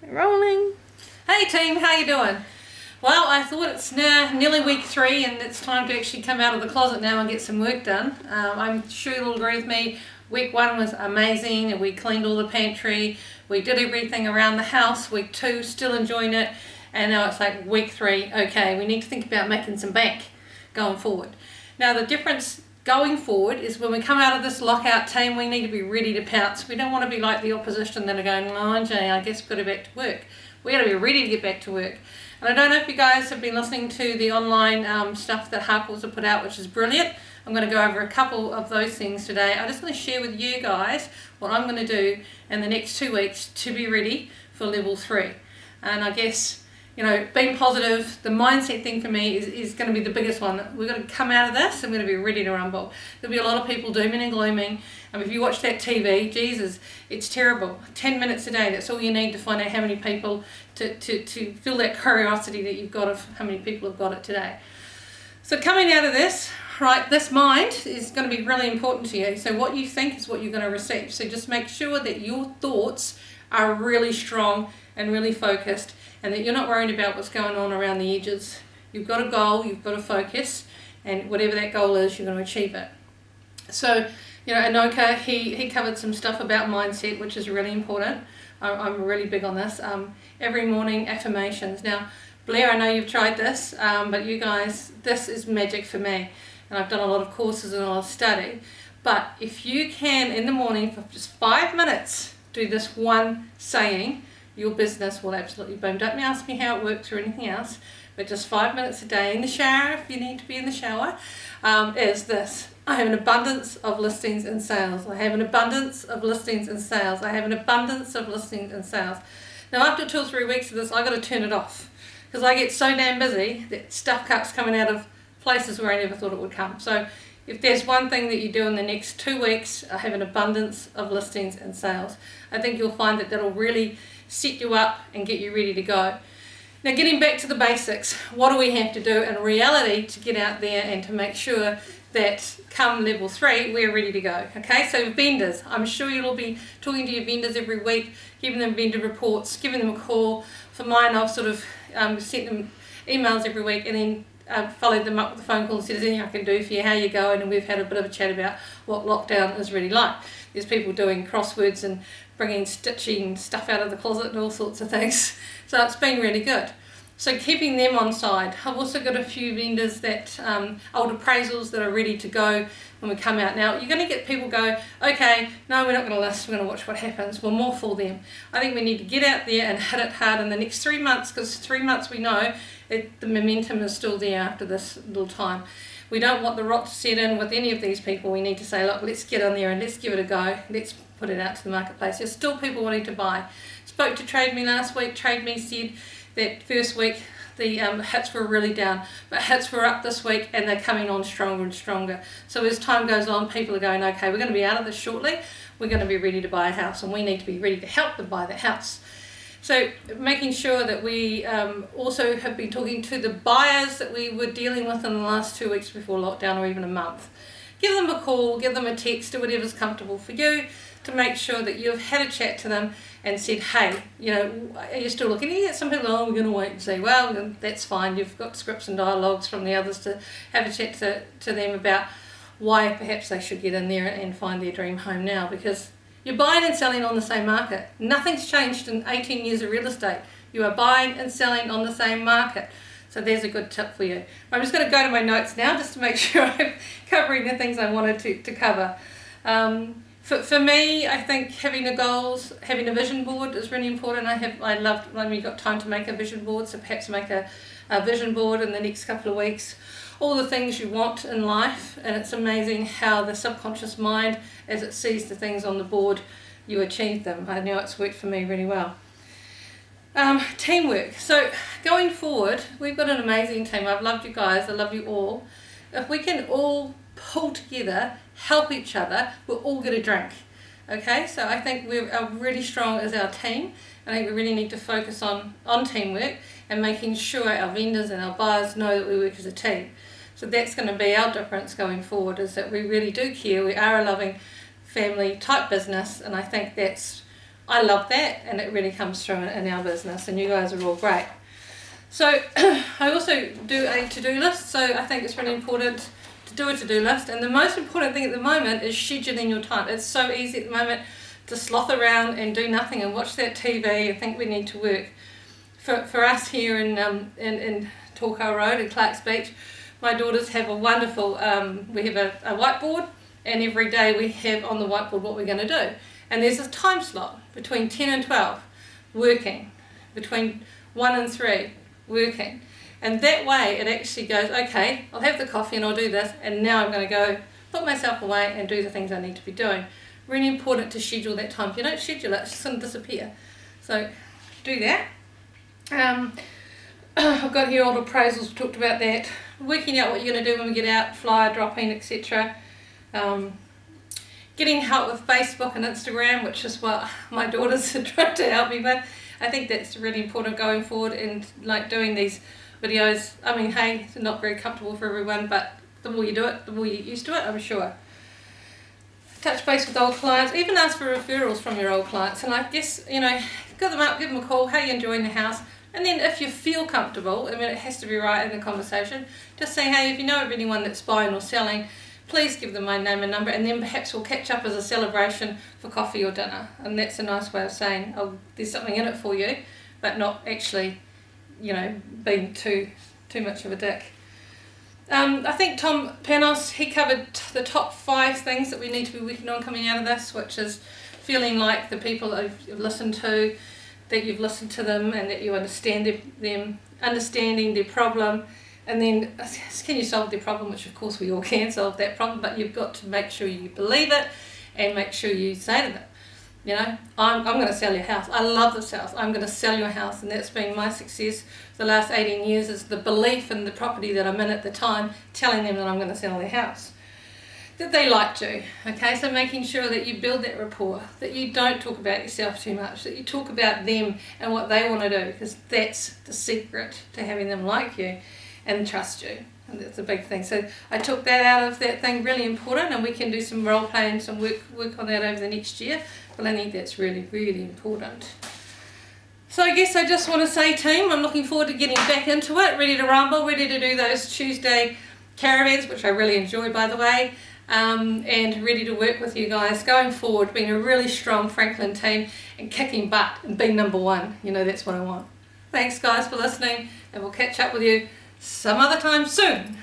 Rolling. Hey team, how you doing? Well, I thought it's now nearly week 3 and it's time to actually come out of the closet now and get some work done. I'm sure you'll agree with me, week 1 was amazing and we cleaned all the pantry, we did everything around the house. Week 2, still enjoying it, and now it's like week 3, okay, we need to think about making some bank going forward. Now the difference going forward is when we come out of this lockout team, we need to be ready to pounce. We don't want to be like the opposition that are going, oh Jay, I guess we've got to go back to work. We got to be ready to get back to work. And I don't know if you guys have been listening to the online stuff that Harcourts have put out, which is brilliant. I'm going to go over a couple of those things today. I just want to share with you guys what I'm going to do in the next 2 weeks to be ready for level 3. And I guess, you know, being positive, the mindset thing for me is going to be the biggest one. We're going to come out of this and we're going to be ready to rumble. There'll be a lot of people dooming and glooming. If you watch that TV, Jesus, it's terrible. 10 minutes a day, that's all you need to find out how many people, to feel that curiosity that you've got of how many people have got it today. So coming out of this, right, this mind is going to be really important to you. So what you think is what you're going to receive. So just make sure that your thoughts are really strong and really focused, and that you're not worried about what's going on around the edges. You've got a goal, you've got a focus, and whatever that goal is, you're going to achieve it. So, you know, Anoka, he covered some stuff about mindset, which is really important. I'm really big on this. Every morning, affirmations. Now, Blair, I know you've tried this, but you guys, this is magic for me. And I've done a lot of courses and a lot of study. But if you can, in the morning, for just 5 minutes, do this one saying, your business will absolutely boom. Don't ask me how it works or anything else, but just 5 minutes a day in the shower, if you need to be in the shower, is this. I have an abundance of listings and sales. I have an abundance of listings and sales. I have an abundance of listings and sales. Now after 2 or 3 weeks of this, I've got to turn it off because I get so damn busy that stuff keeps coming out of places where I never thought it would come. So if there's one thing that you do in the next 2 weeks, I have an abundance of listings and sales. I think you'll find that that'll really set you up and get you ready to go. Now getting back to the basics, what do we have to do in reality to get out there and to make sure that come level 3 we're ready to go? Okay, so vendors, I'm sure you'll be talking to your vendors every week, giving them vendor reports, giving them a call. For mine, I've sort of sent them emails every week and then followed them up with a phone call and said, is there anything I can do for you, how you going? And we've had a bit of a chat about what lockdown is really like. There's people doing crosswords and bringing stitching stuff out of the closet and all sorts of things. So it's been really good. So keeping them on side. I've also got a few vendors that, old appraisals that are ready to go when we come out. Now you're going to get people go, okay, no, we're not going to list, we're going to watch what happens. We're more for them. I think we need to get out there and hit it hard in the next 3 months, because 3 months we know the momentum is still there after this little time. We don't want the rot to set in with any of these people. We need to say, look, let's get in there and let's give it a go. Let's put it out to the marketplace. There's still people wanting to buy. Spoke to Trade Me last week. Trade Me said that first week the hits were really down, but hits were up this week and they're coming on stronger and stronger. So as time goes on, people are going, okay, we're going to be out of this shortly. We're going to be ready to buy a house, and we need to be ready to help them buy the house. So making sure that we also have been talking to the buyers that we were dealing with in the last 2 weeks before lockdown, or even a month. Give them a call, give them a text, do whatever's comfortable for you, to make sure that you've had a chat to them and said, hey, you know, are you still looking? You get some people, oh, we're going to wait and see. Well, that's fine. You've got scripts and dialogues from the others to have a chat to them about why perhaps they should get in there and find their dream home now, because you're buying and selling on the same market. Nothing's changed in 18 years of real estate. You are buying and selling on the same market. So there's a good tip for you. I'm just going to go to my notes now just to make sure I'm covering the things I wanted to cover. For me, I think having a goals, having a vision board is really important. I loved when we got time to make a vision board, so perhaps make a vision board in the next couple of weeks. All the things you want in life, and it's amazing how the subconscious mind, as it sees the things on the board, you achieve them. I know it's worked for me really well. Teamwork. So going forward, we've got an amazing team. I've loved you guys. I love you all. If we can all pull together, help each other, we'll all get a drink. Okay, so I think we're really strong as our team. I think we really need to focus on teamwork and making sure our vendors and our buyers know that we work as a team. So that's going to be our difference going forward, is that we really do care. We are a loving family type business, and I think that's I love that, and it really comes through in our business, and you guys are all great. So I also do a to-do list, so I think it's really important to do a to-do list, and the most important thing at the moment is scheduling your time. It's so easy at the moment to sloth around and do nothing and watch that TV and think we need to work. For us here in Torquay Road in Clark's Beach, my daughters have a wonderful, we have a whiteboard, and every day we have on the whiteboard what we're going to do. And there's a time slot between 10 and 12, working, between 1 and 3, working. And that way it actually goes, okay, I'll have the coffee and I'll do this, and now I'm going to go put myself away and do the things I need to be doing. Really important to schedule that time. If you don't schedule it, it's just going to disappear. So do that. I've got here all the appraisals, we talked about that. Working out what you're going to do when we get out, flyer dropping, etc. Getting help with Facebook and Instagram, which is what my daughters are trying to help me with. I think that's really important going forward, and like doing these videos. I mean, hey, it's not very comfortable for everyone, but the more you do it, the more you get used to it, I'm sure. Touch base with old clients, even ask for referrals from your old clients, and I guess, you know, call them up, give them a call, how are you enjoying the house? And then if you feel comfortable, I mean, it has to be right in the conversation, just say, hey, if you know of anyone that's buying or selling, please give them my name and number, and then perhaps we'll catch up as a celebration for coffee or dinner. And that's a nice way of saying, oh, there's something in it for you, but not actually, you know, being too much of a dick. I think Tom Panos, he covered the top 5 things that we need to be working on coming out of this, which is feeling like the people that you've listened to, that you've listened to them and that you understand them, understanding their problem, and then can you solve their problem, which of course we all can solve that problem, but you've got to make sure you believe it and make sure you say to them, you know, I'm going to sell your house. I love this house. I'm going to sell your house, and that's been my success the last 18 years, is the belief in the property that I'm in at the time, telling them that I'm going to sell their house. That they like to, okay, so making sure that you build that rapport, that you don't talk about yourself too much, that you talk about them and what they want to do, because that's the secret to having them like you and trust you, and that's a big thing. So I took that out of that thing, really important, and we can do some role play and some work on that over the next year, but I think that's really, really important. So I guess I just want to say, team, I'm looking forward to getting back into it, ready to rumble, ready to do those Tuesday caravans, which I really enjoy, by the way. And ready to work with you guys going forward, being a really strong Franklin team and kicking butt and being number 1. You know, that's what I want. Thanks guys for listening, and we'll catch up with you some other time soon.